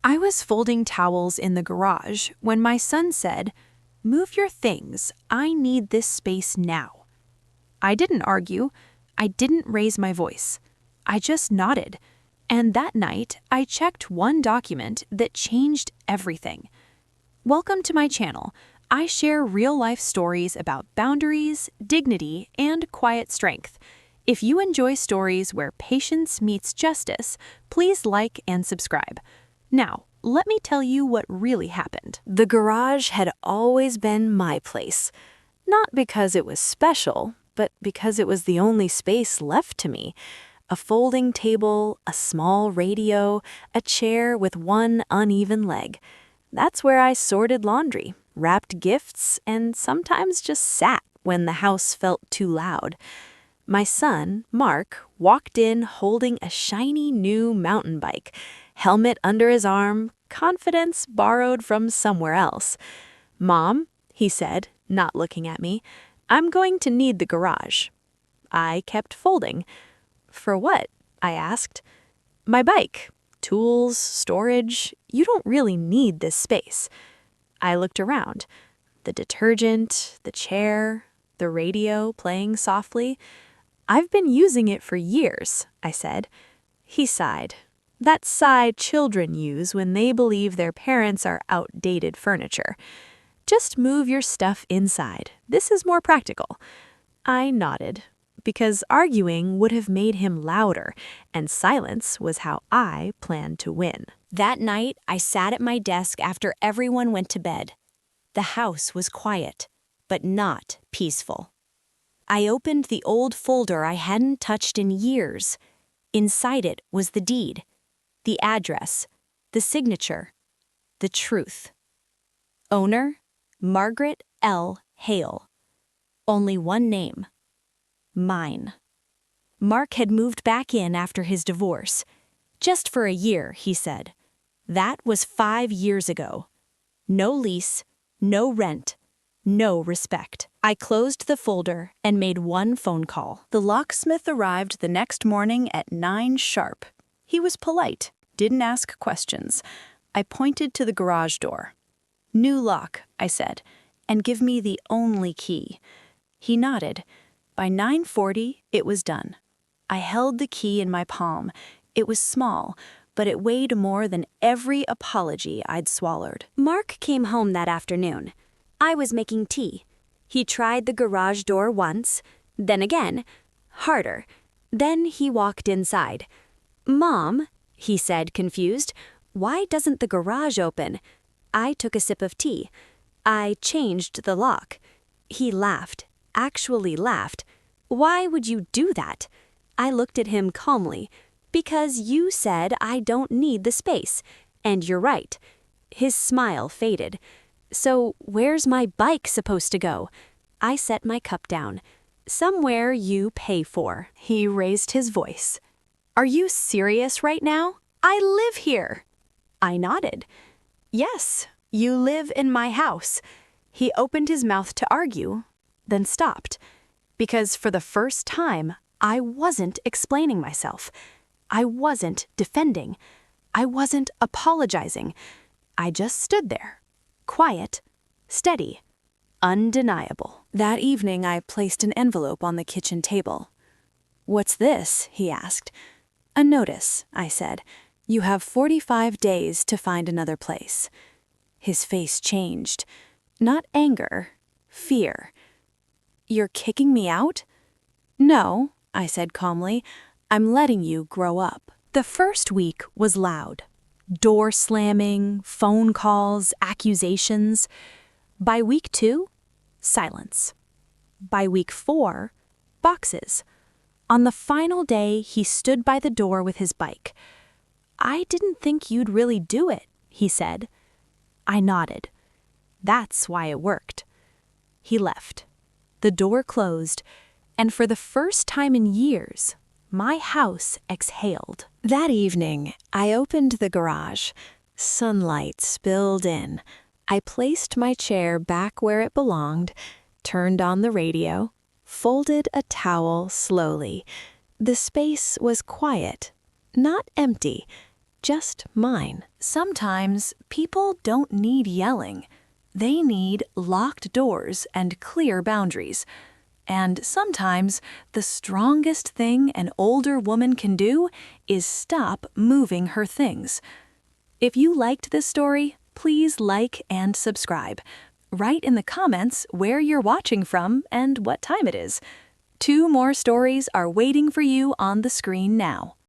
I was folding towels in the garage when my son said, "Move your things. I need this space now." I didn't argue. I didn't raise my voice. I just nodded. And that night, I checked one document that changed everything. Welcome to my channel. I share real-life stories about boundaries, dignity, and quiet strength. If you enjoy stories where patience meets justice, please like and subscribe. Now, let me tell you what really happened. The garage had always been my place. Not because it was special, but because it was the only space left to me. A folding table, a small radio, a chair with one uneven leg. That's where I sorted laundry, wrapped gifts, and sometimes just sat when the house felt too loud. My son, Mark, walked in holding a shiny new mountain bike, helmet under his arm, confidence borrowed from somewhere else. "Mom," he said, not looking at me, "I'm going to need the garage." I kept folding. "For what?" I asked. "My bike. Tools, storage. You don't really need this space." I looked around. The detergent, the chair, the radio playing softly. "I've been using it for years," I said. He sighed. That sigh children use when they believe their parents are outdated furniture. "Just move your stuff inside. This is more practical." I nodded, because arguing would have made him louder, and silence was how I planned to win. That night, I sat at my desk after everyone went to bed. The house was quiet, but not peaceful. I opened the old folder I hadn't touched in years. Inside it was the deed, the address, the signature, the truth. Owner, Margaret L. Hale. Only one name. Mine. Mark had moved back in after his divorce. Just for a year, he said. That was 5 years ago. No lease, no rent, no respect. I closed the folder and made one phone call. The locksmith arrived the next morning at 9 sharp. He was polite, didn't ask questions. I pointed to the garage door. "New lock," I said, "and give me the only key." He nodded. By 9:40, it was done. I held the key in my palm. It was small, but it weighed more than every apology I'd swallowed. Mark came home that afternoon. I was making tea. He tried the garage door once, then again, harder. Then he walked inside. "Mom," he said, confused, "why doesn't the garage open?" I took a sip of tea. I changed the lock. He laughed, actually laughed. "Why would you do that?" I looked at him calmly. "Because you said I don't need the space, and you're right." His smile faded. "So where's my bike supposed to go?" I set my cup down. "Somewhere you pay for." He raised his voice. "Are you serious right now? I live here." I nodded. "Yes, you live in my house." He opened his mouth to argue, then stopped. Because for the first time, I wasn't explaining myself. I wasn't defending. I wasn't apologizing. I just stood there, quiet, steady, undeniable. That evening, I placed an envelope on the kitchen table. "What's this?" he asked. "A notice," I said. "You have 45 days to find another place." His face changed. Not anger, fear. "You're kicking me out?" "No," I said calmly. "I'm letting you grow up." The first week was loud. Door slamming, phone calls, accusations. By week 2, silence. By week 4, boxes. On the final day, he stood by the door with his bike. "I didn't think you'd really do it," he said. I nodded. That's why it worked. He left. The door closed, and for the first time in years, my house exhaled. That evening, I opened the garage. Sunlight spilled in. I placed my chair back where it belonged, turned on the radio, folded a towel slowly. The space was quiet, not empty, just mine. Sometimes people don't need yelling. They need locked doors and clear boundaries. And sometimes the strongest thing an older woman can do is stop moving her things. If you liked this story, please like and subscribe. Write in the comments where you're watching from and what time it is. 2 more stories are waiting for you on the screen now.